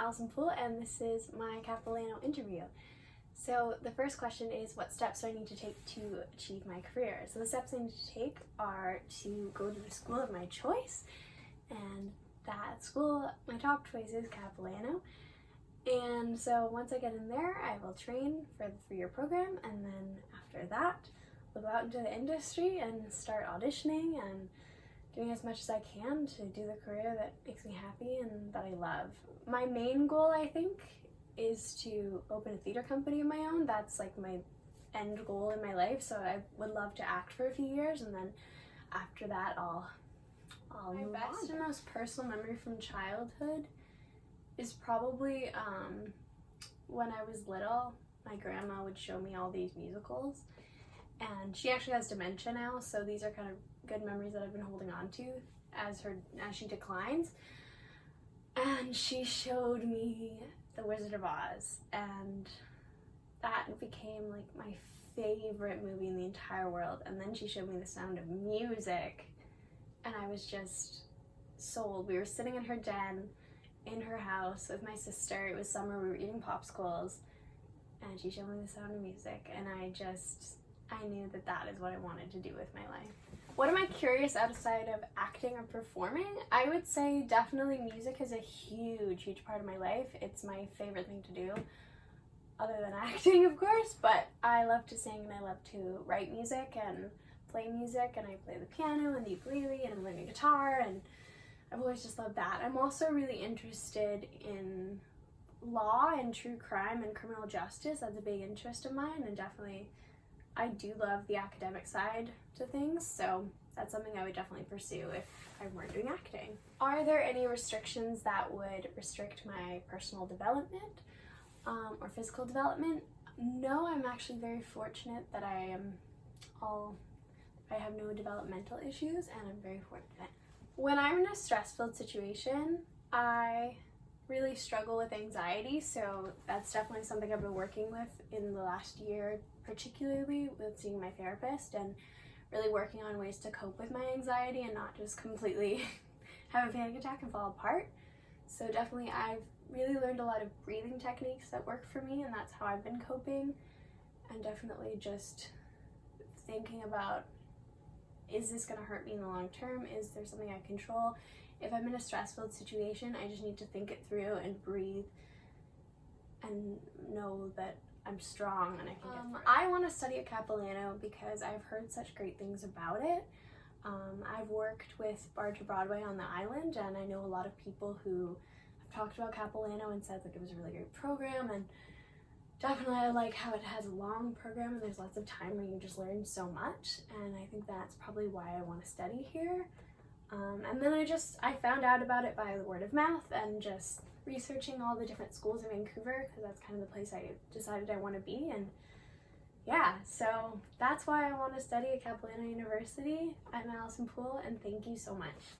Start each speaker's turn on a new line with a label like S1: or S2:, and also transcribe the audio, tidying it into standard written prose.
S1: Allison Poole, and this is my Capilano interview. So the first question is, what steps do I need to take to achieve my career? So the steps I need to take are to go to the school of my choice, and that school, my top choice is Capilano. And so once I get in there, I will train for the 3-year program, and then after that, we'll go out into the industry and start auditioning and doing as much as I can to do the career that makes me happy and that I love. My main goal, I think, is to open a theater company of my own. That's like my end goal in my life, so I would love to act for a few years, and then after that I'll move on. My best and most personal memory from childhood is probably when I was little. My grandma would show me all these musicals, and she actually has dementia now, so these are kind of good memories that I've been holding on to as she declines. And she showed me The Wizard of Oz, and that became like my favorite movie in the entire world. And then she showed me The Sound of Music, and I was just sold. We were sitting in her den in her house with my sister. It was summer, we were eating popsicles, and she showed me The Sound of Music, and I knew that that is what I wanted to do with my life. What am I curious outside of acting or performing? I would say definitely music is a huge part of my life. It's my favorite thing to do, other than acting, of course, but I love to sing and I love to write music and play music, and I play the piano and the ukulele, and I'm learning guitar, and I've always just loved that. I'm also really interested in law and true crime and criminal justice. That's a big interest of mine, and definitely I do love the academic side to things, so that's something I would definitely pursue if I weren't doing acting. Are there any restrictions that would restrict my personal development or physical development? No, I'm actually very fortunate that I have no developmental issues, and I'm very fortunate. When I'm in a stress-filled situation, I really struggle with anxiety, so that's definitely something I've been working with in the last year, particularly with seeing my therapist and really working on ways to cope with my anxiety and not just completely have a panic attack and fall apart. So definitely I've really learned a lot of breathing techniques that work for me, and that's how I've been coping. And definitely just thinking about, is this going to hurt me in the long term? Is there something I control? If I'm in a stress-filled situation, I just need to think it through and breathe and know that I'm strong and I can get through it. I want to study at Capilano because I've heard such great things about it. I've worked with Bar to Broadway on the island, and I know a lot of people who have talked about Capilano and said like it was a really great program, and definitely I like how it has a long program and there's lots of time where you just learn so much, and I think that's probably why I want to study here. And then I found out about it by the word of mouth and just researching all the different schools in Vancouver, because that's kind of the place I decided I want to be. And yeah, so that's why I want to study at Capilano University. I'm Allison Poole, and thank you so much.